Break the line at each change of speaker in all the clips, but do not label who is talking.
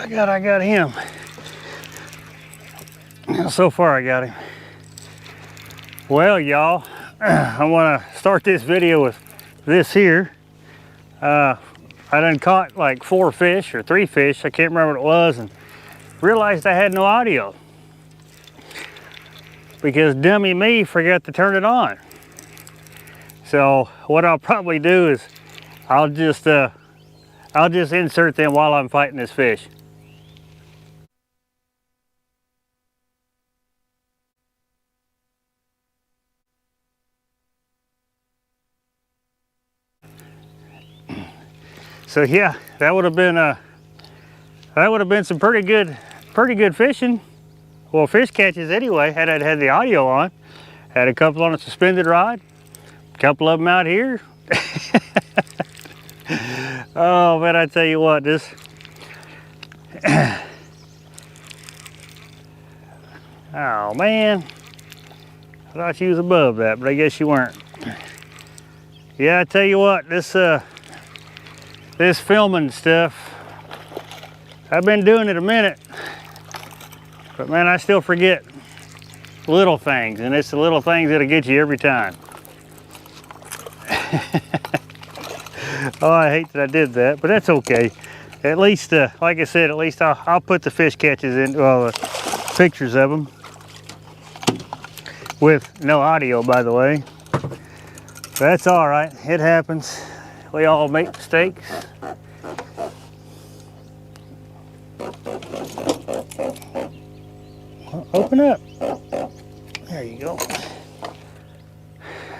I got him. So far I got him. Well, y'all, I want to start this video with this here. I done caught like 4 fish or 3 fish, I can't remember what it was, and realized I had no audio because dummy me forgot to turn it on. So what I'll probably do is I'll just insert them while I'm fighting this fish. So yeah, that would have been some pretty good fishing. Well, fish catches anyway. Had I had the audio on, had a couple on a suspended rod, a couple of them out here. Oh man, I tell you what, this. Oh man, I thought you was above that, but I guess you weren't. Yeah, I tell you what, this filming stuff, I've been doing it a minute, but man, I still forget little things, and it's the little things that'll get you every time. Oh, I hate that I did that, but that's okay. At least, like I said, at least I'll put the fish catches in, well, the pictures of them, with no audio, by the way. That's all right, it happens. We all make mistakes. Well, open up. There you go.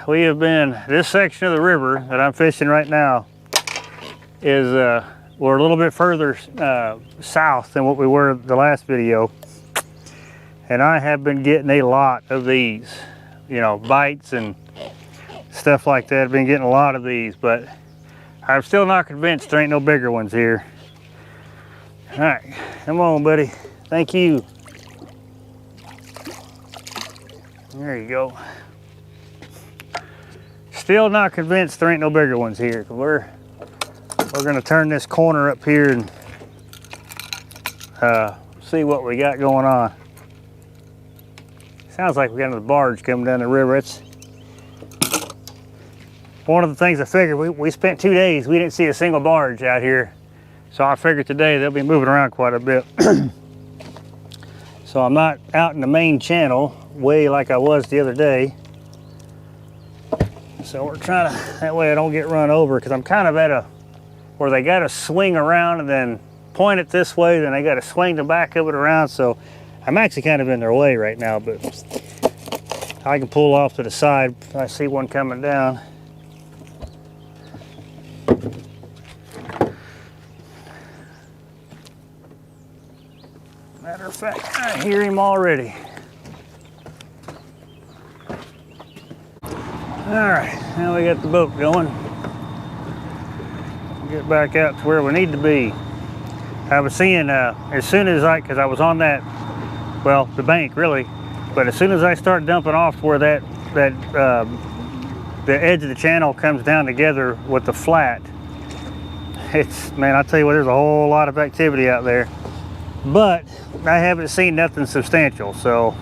We have been, this section of the river that I'm fishing right now is, we're a little bit further south than what we were the last video. And I have been getting a lot of these, you know, bites and stuff like that. I've been getting a lot of these, but I'm still not convinced there ain't no bigger ones here. All right, come on, buddy. Thank you. There you go. Still not convinced there ain't no bigger ones here. We're gonna turn this corner up here and see what we got going on. Sounds like we got another barge coming down the river. It's one of the things I figured, we spent 2 days, we didn't see a single barge out here. So I figured today they'll be moving around quite a bit. So I'm not out in the main channel way like I was the other day. So we're trying to, that way I don't get run over, because I'm kind of at a, where they got to swing around and then point it this way, then they got to swing the back of it around. So I'm actually kind of in their way right now, but I can pull off to the side if I see one coming down. Matter of fact, I hear him already. All right, now we got the boat going. Get back out to where we need to be. I was seeing, as soon as because I was on that, well, the bank really, but as soon as I start dumping off to where the edge of the channel comes down together with the flat, it's, man, I'll tell you what, there's a whole lot of activity out there. But I haven't seen nothing substantial, so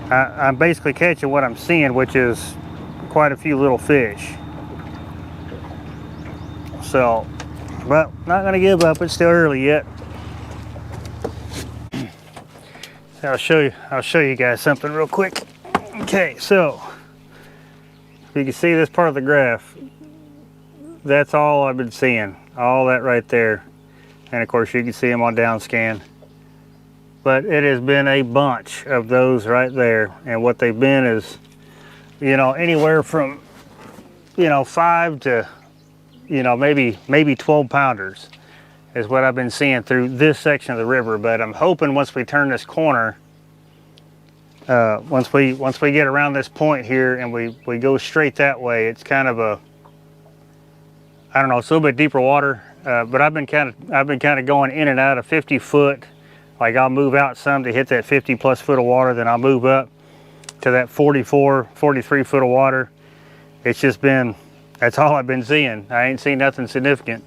I'm basically catching what I'm seeing, which is quite a few little fish. So, but not gonna give up, it's still early yet. So I'll show you guys something real quick. Okay, so you can see this part of the graph. That's all I've been seeing, all that right there. And of course you can see them on down scan. But it has been a bunch of those right there. And what they've been is, you know, anywhere from, you know, 5 to, you know, maybe 12 pounders is what I've been seeing through this section of the river. But I'm hoping once we turn this corner, once we get around this point here and we go straight that way, it's kind of a, I don't know, it's a little bit deeper water. But I've been kind of going in and out of 50 foot. Like I'll move out some to hit that 50 plus foot of water, then I'll move up to that 44, 43 foot of water. It's just been, that's all I've been seeing. I ain't seen nothing significant.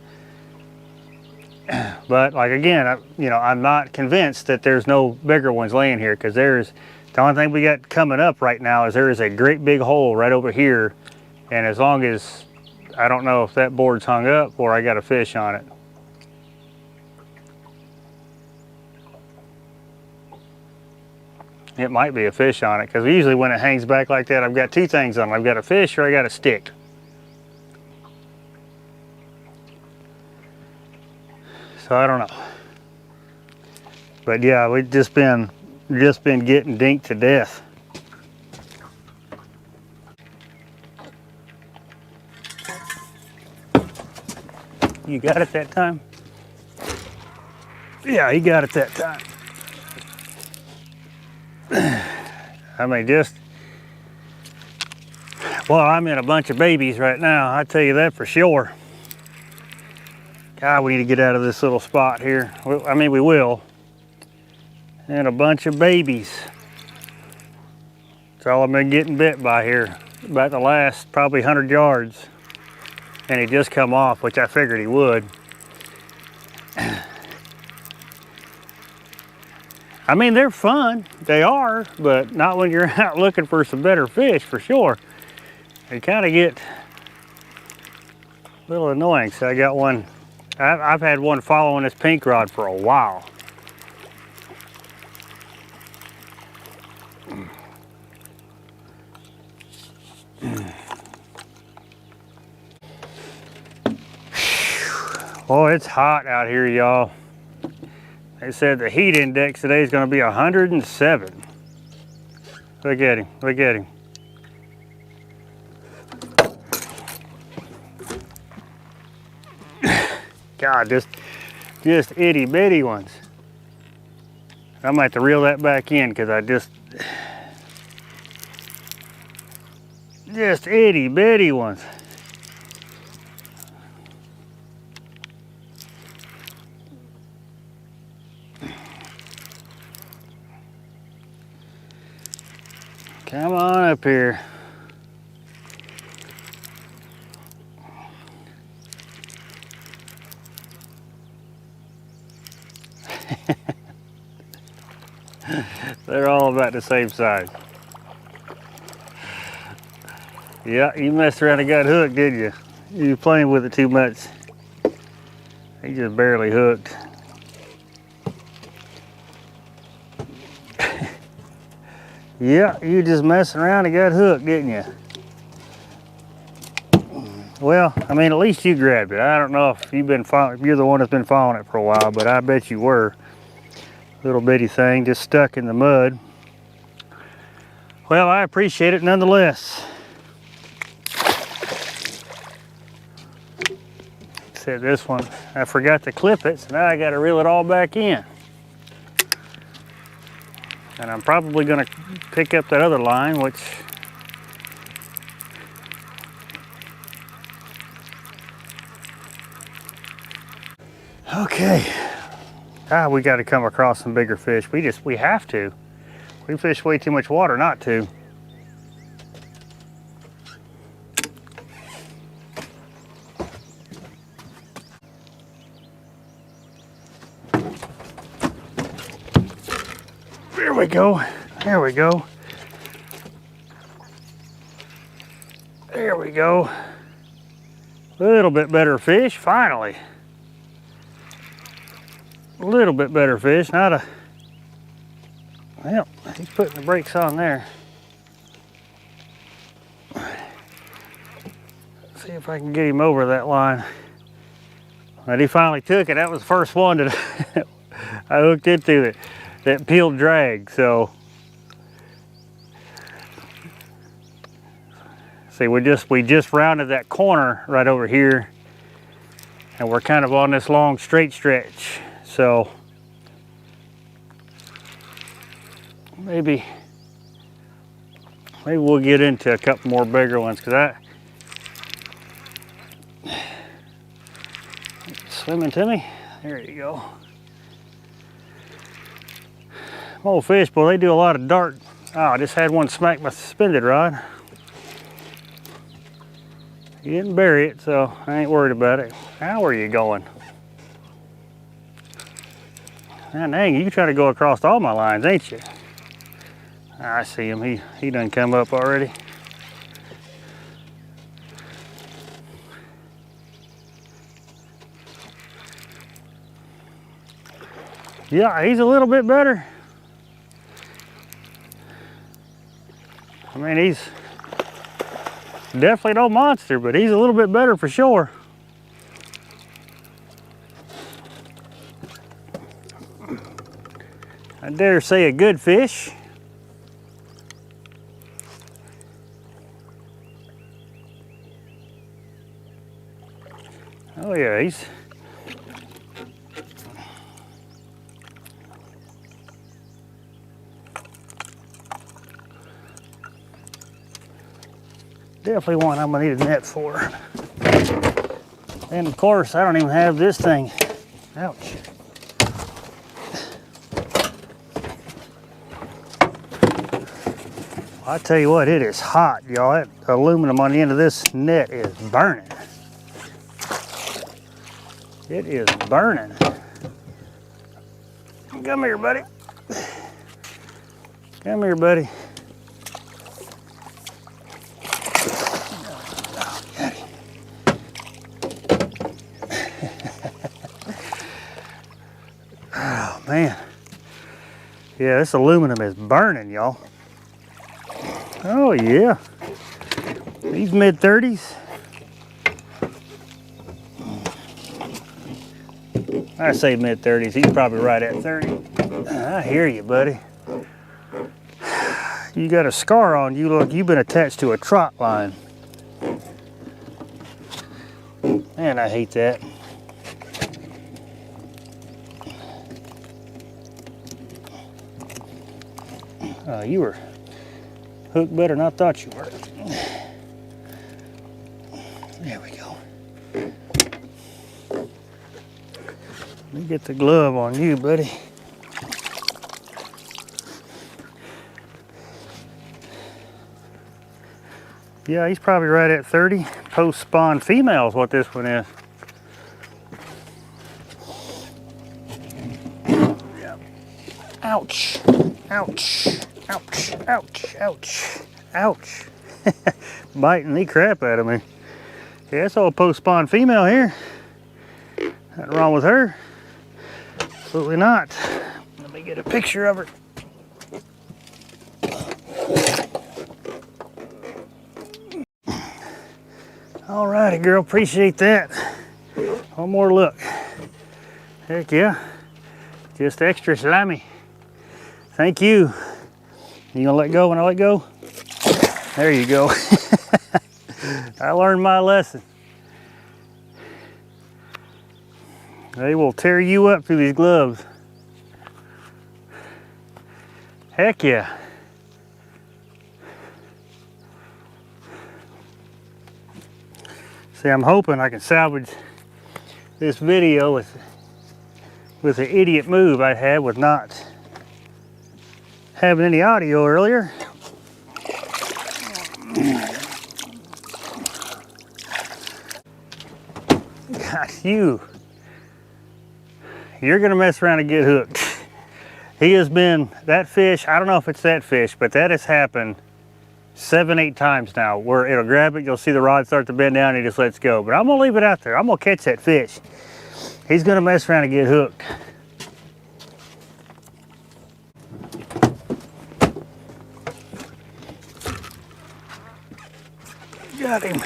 But like again, I'm not convinced that there's no bigger ones laying here, because the only thing we got coming up right now is there is a great big hole right over here, and as long as I don't know if that board's hung up or I got a fish on it. It might be a fish on it, because usually when it hangs back like that, I've got two things on it. I've got a fish or I got a stick. So I don't know. But yeah, we've just been getting dinked to death. You got it that time? Yeah, he got it that time. I mean, well, I'm in a bunch of babies right now, I tell you that for sure. God, we need to get out of this little spot here. I mean, we will. And a bunch of babies. That's all I've been getting bit by here. About the last probably 100 yards. And he just come off, which I figured he would. I mean, they're fun. They are, but not when you're out looking for some better fish, for sure. They kind of get a little annoying. So I got one. I've had one following this pink rod for a while. Boy, it's hot out here, y'all. They said the heat index today is going to be 107. Look at him, look at him. God, just itty bitty ones. I might have to reel that back in, because I just itty bitty ones. Come on up here. They're all about the same size. Yeah, you messed around and got hooked, did you? You were playing with it too much. He just barely hooked. Yeah, you just messing around and got hooked, didn't you? Well, I mean, at least you grabbed it. I don't know if you're the one that's been following it for a while, but I bet you were. Little bitty thing just stuck in the mud. Well, I appreciate it nonetheless. Said this one, I forgot to clip it, so now I got to reel it all back in. And I'm probably going to pick up that other line, which okay. We got to come across some bigger fish. We have to. We fish way too much water not to. There we go. There we go. There we go. A little bit better fish, finally. A little bit better fish, not a, well, he's putting the brakes on there. Let's see if I can get him over that line. But he finally took it. That was the first one that I hooked into it, that peeled drag, so. See, we just rounded that corner right over here, and we're kind of on this long straight stretch. So maybe we'll get into a couple more bigger ones, because swimming to me. There you go. Old fish, boy, they do a lot of dart. Oh, I just had one smack my suspended rod. He didn't bury it, so I ain't worried about it. How are you going? Now, dang, you try to go across all my lines, ain't you? I see him. He done come up already. Yeah, he's a little bit better. I mean, he's definitely no monster, but he's a little bit better for sure. I dare say a good fish. Oh yeah, he's definitely one I'm gonna need a net for. And of course, I don't even have this thing. Ouch. I tell you what, it is hot, y'all. That aluminum on the end of this net is burning. It is burning. Come here, buddy. Come here, buddy. Oh, man. Yeah, this aluminum is burning, y'all. Oh, yeah. These mid-30s. I say mid-30s. He's probably right at 30. I hear you, buddy. You got a scar on you. Look, you've been attached to a trot line. Man, I hate that. You were hooked better than I thought you were. There we go. Let me get the glove on you, buddy. Yeah, he's probably right at 30. Post-spawn female is what this one is. Yeah. Ouch. Ouch. Ouch. Ouch. Ouch. Ouch. Biting the crap out of me. Yeah, that's all post-spawn female here. Nothing wrong with her. Absolutely not. Let me get a picture of her. All righty, girl, appreciate that. One more look. Heck yeah, just extra slimy. Thank you. You gonna let go when I let go? There you go. I learned my lesson. They will tear you up through these gloves. Heck yeah. See, I'm hoping I can salvage this video with the idiot move I had with not having any audio earlier. God, you're gonna mess around and get hooked. He has been, that fish, I don't know if it's that fish, but that has happened 7, 8 times now, where it'll grab it, you'll see the rod start to bend down, and he just lets go. But I'm gonna leave it out there. I'm gonna catch that fish. He's gonna mess around and get hooked. Got him.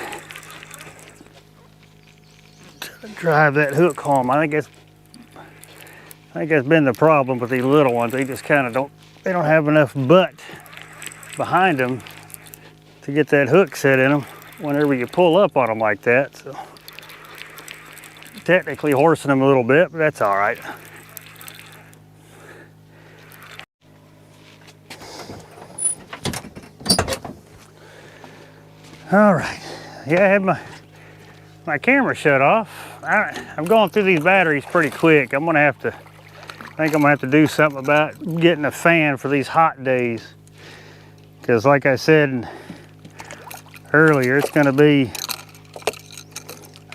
Drive that hook home. I think that's been the problem with these little ones. They just kind of don't have enough butt behind them to get that hook set in them whenever you pull up on them like that. So technically horsing them a little bit, but that's all right. All right, yeah, I had my camera shut off. I'm going through these batteries pretty quick. I think I'm gonna have to do something about getting a fan for these hot days. Because like I said earlier, it's gonna be,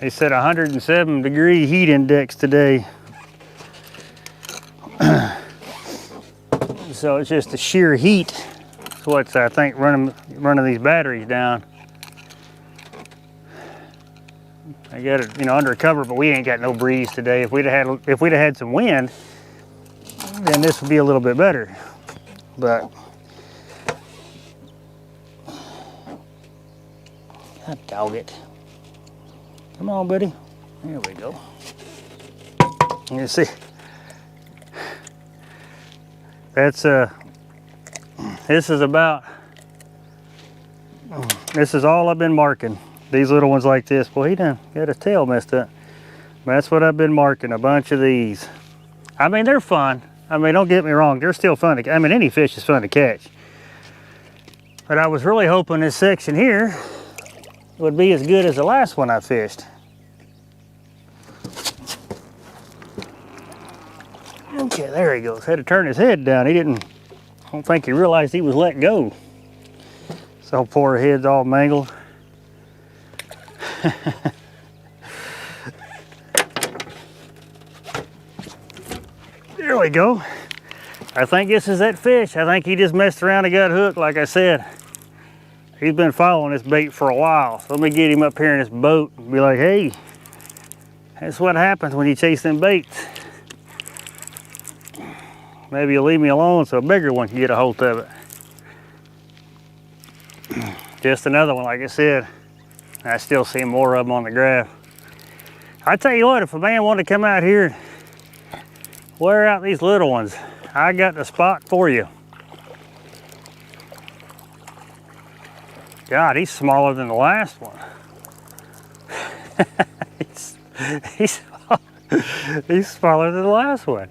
they said 107 degree heat index today. So it's just the sheer heat. That's what's, I think, running these batteries down. I got it, you know, under cover, but we ain't got no breeze today. If we'd have had some wind, then this would be a little bit better. But God dog it. Come on, buddy. There we go. You see, that's this is all I've been marking. These little ones like this. Boy, he done got his tail messed up. That's what I've been marking, a bunch of these. I mean, they're fun. I mean, don't get me wrong, they're still fun to, I mean, any fish is fun to catch. But I was really hoping this section here would be as good as the last one I fished. Okay, there he goes. Had to turn his head down. I don't think he realized he was let go. So poor head's all mangled. There we go. I think this is that fish. I think he just messed around and got hooked, like I said. He's been following this bait for a while. So let me get him up here in this boat and be like, hey, that's what happens when you chase them baits. Maybe you'll leave me alone so a bigger one can get a hold of it. Just another one, like I said. I still see more of them on the graph. I tell you what, if a man wanted to come out here and wear out these little ones, I got the spot for you. God, he's smaller than the last one. he's smaller than the last one.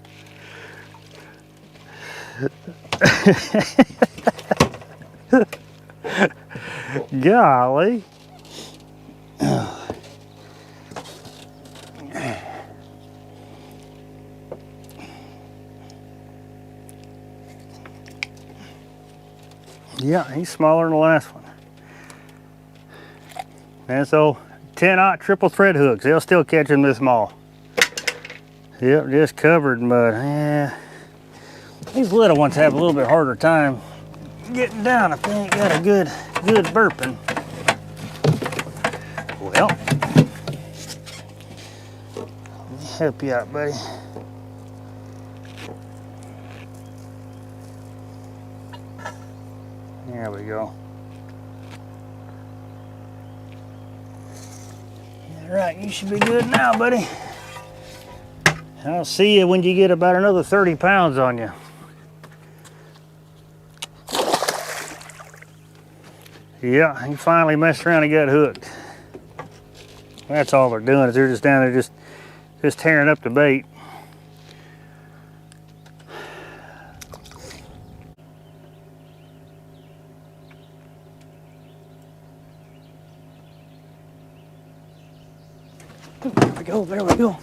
Golly. Yeah, he's smaller than the last one. And so 10-aught triple thread hooks, they'll still catch them this small. Yep, just covered in mud. Yeah. These little ones have a little bit harder time getting down if they ain't got a good burping. Well, let me help you out, buddy. There we go. All right, you should be good now, buddy. I'll see you when you get about another 30 pounds on you. Yeah, he finally messed around and got hooked. That's all they're doing, is they're just down there just tearing up the bait. There we go, there we go.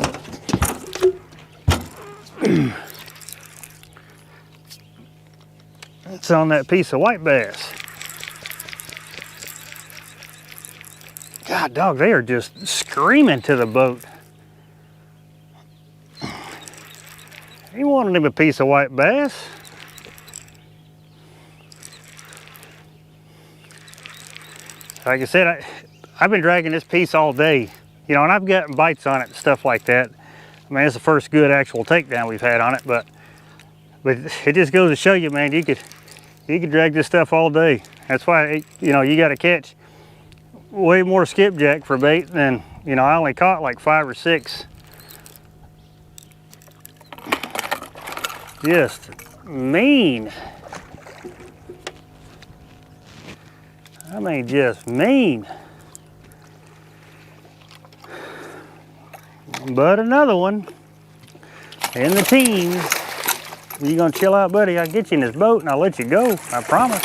It's on that piece of white bass. God dog, they are just screaming to the boat. He wanted him a piece of white bass. Like I said, I've been dragging this piece all day. You know, and I've gotten bites on it and stuff like that. I mean, it's the first good actual takedown we've had on it, but it just goes to show you, man, you could drag this stuff all day. That's why, you know, you got to catch way more skipjack for bait than, you know, I only caught like 5 or 6. Just mean. I mean, just mean. But another one in the teens. You gonna chill out, buddy? I'll get you in this boat and I'll let you go, I promise.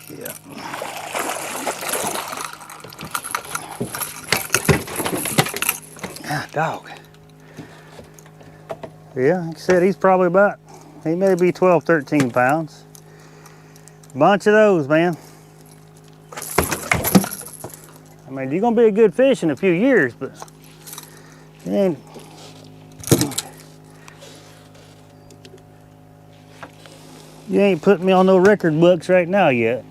Yeah. Ah, dog. Yeah, like I said, he's probably he may be 12, 13 pounds. Bunch of those, man. I mean, you're gonna be a good fish in a few years, but you You ain't putting me on no record books right now yet.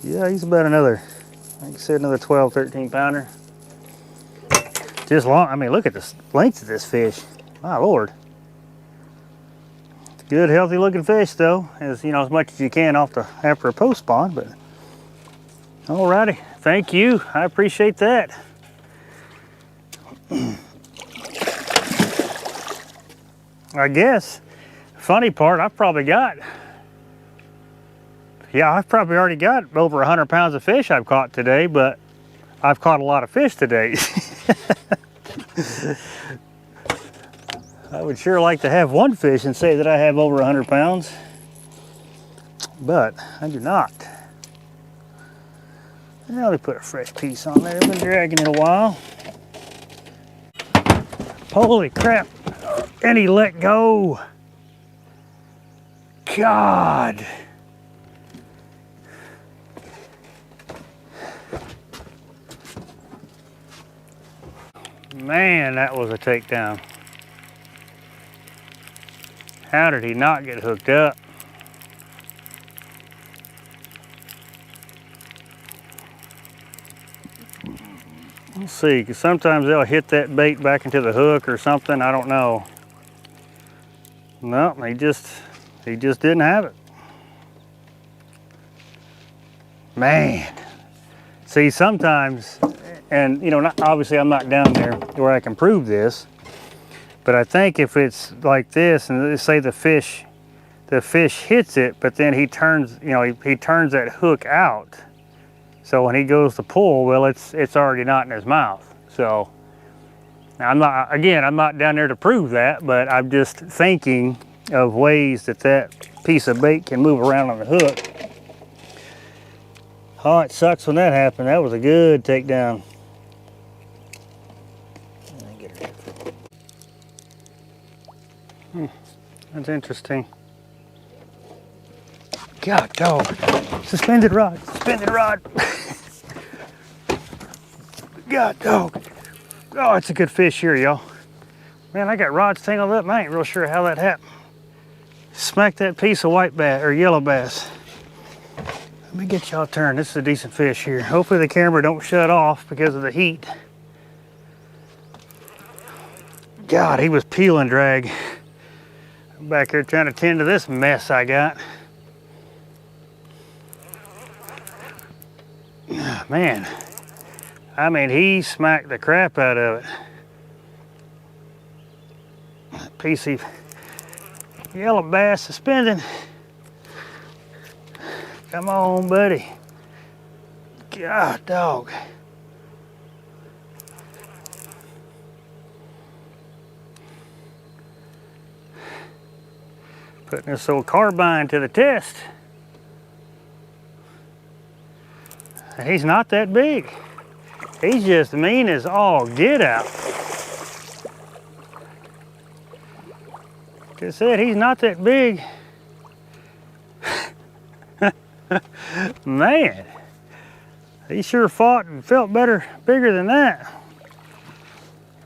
Yeah, he's about another, like I said, another 12, 13 pounder. Just long, I mean, look at the length of this fish. My Lord. It's a good, healthy looking fish though, as you know, as much as you can after a post spawn, but alrighty, thank you, I appreciate that. I guess, funny part, I've probably got already got over 100 pounds of fish I've caught today, but I've caught a lot of fish today. I would sure like to have one fish and say that I have over 100 pounds, but I do not. Now let me put a fresh piece on there. I've been dragging it a while. Holy crap, and he let go. God. Man, that was a takedown. How did he not get hooked up? We'll see, because sometimes they'll hit that bait back into the hook or something, I don't know. No, he just didn't have it. Man. See, sometimes, and you know, obviously I'm not down there where I can prove this, but I think if it's like this, and let's say the fish hits it, but then he turns, you know, he turns that hook out. So when he goes to pull, well, it's already not in his mouth. So now I'm not down there to prove that, but I'm just thinking of ways that piece of bait can move around on the hook. Oh, it sucks when that happened. That was a good takedown. That's interesting. God, dog. Suspended rod, suspended rod. God, dog. Oh, it's a good fish here, y'all. Man, I got rods tangled up. I ain't real sure how that happened. Smack that piece of white bass or yellow bass. Let me get y'all turned. This is a decent fish here. Hopefully the camera don't shut off because of the heat. God, he was peeling drag. I'm back here trying to tend to this mess I got. Man, I mean, he smacked the crap out of it. That piece of yellow bass suspended. Come on, buddy. God, dog. Putting this old carbine to the test. He's not that big. He's just mean as all get out. Like I said, he's not that big. Man, he sure fought and felt bigger than that.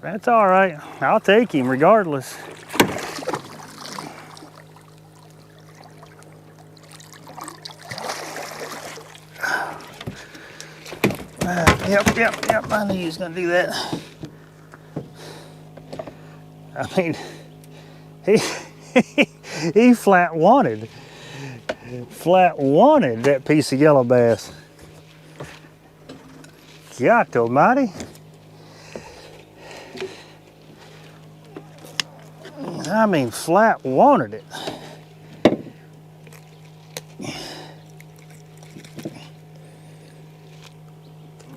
That's all right. I'll take him regardless. Yep, I knew he was gonna do that. I mean, he flat wanted that piece of yellow bass. God almighty. I mean, flat wanted it.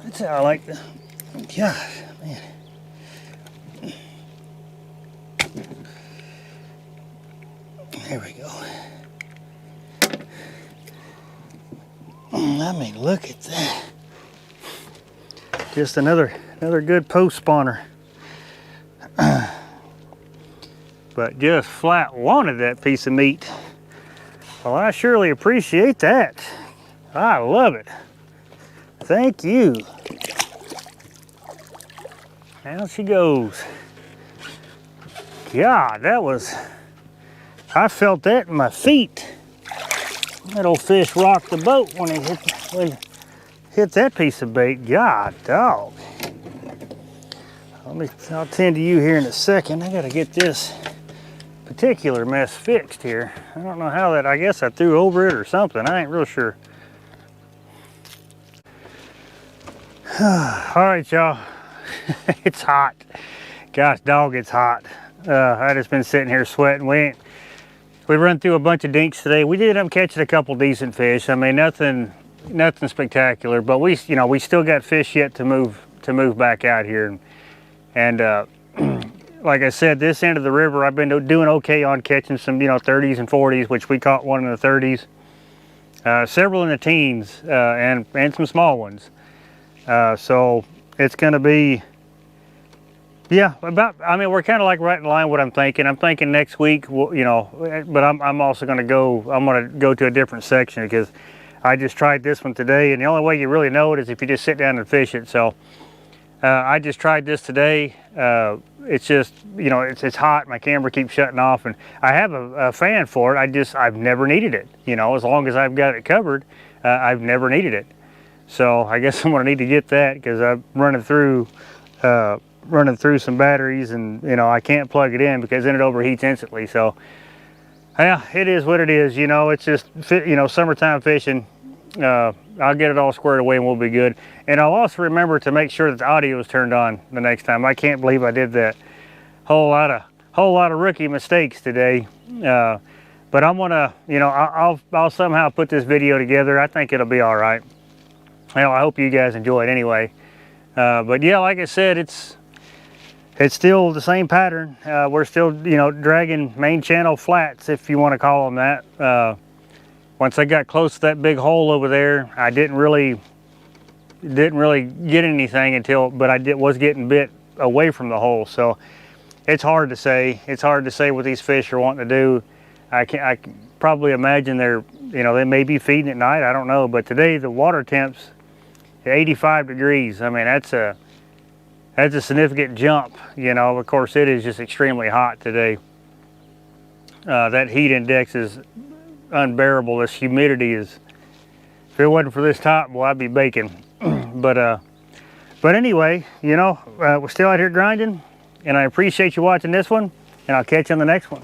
That's how I like the, God, man. There we go. I mean, look at that. Just another good post spawner. But just flat wanted that piece of meat. Well, I surely appreciate that. I love it. Thank you. Down she goes. God, I felt that in my feet. That old fish rocked the boat when it hit that piece of bait. God, dog. I'll tend to you here in a second. I gotta get this particular mess fixed here. I don't know how I guess I threw over it or something. I ain't real sure. All right, y'all. It's hot. Gosh, dog, it's hot. I just been sitting here sweating. We run through a bunch of dinks today. We did end up catching a couple decent fish. I mean, nothing spectacular, but we still got fish yet to move back out here. And like I said, this end of the river, I've been doing okay on catching some 30s and 40s, which we caught one in the 30s, several in the teens, and some small ones. So it's going to be, yeah, I mean, we're kind of like right in line what I'm thinking. I'm thinking next week, but I'm also going to go to a different section because I just tried this one today, and the only way you really know it is if you just sit down and fish it. So I just tried this today. It's just, it's hot. My camera keeps shutting off, and I have a fan for it. I've never needed it. As long as I've got it covered, I've never needed it. So I guess I'm gonna need to get that because I'm running through some batteries, and I can't plug it in because then it overheats instantly. So yeah, it is what it is. It's just summertime fishing. I'll get it all squared away and we'll be good. And I'll also remember to make sure that the audio is turned on the next time. I can't believe I did that. Whole lot of rookie mistakes today. But I'm gonna, I'll somehow put this video together. I think it'll be all right. Well, I hope you guys enjoy it anyway. But yeah, like I said, it's still the same pattern. We're still, dragging main channel flats, if you want to call them that. Once I got close to that big hole over there, I didn't really get anything but I was getting bit away from the hole. So it's hard to say. It's hard to say what these fish are wanting to do. I can probably imagine they may be feeding at night. I don't know. But today the water temp's 85 degrees. I mean, that's a significant jump. Of course, it is just extremely hot today. That heat index is unbearable. This humidity is, if it wasn't for this top, well, I'd be baking. But anyway, we're still out here grinding, and I appreciate you watching this one, and I'll catch you on the next one.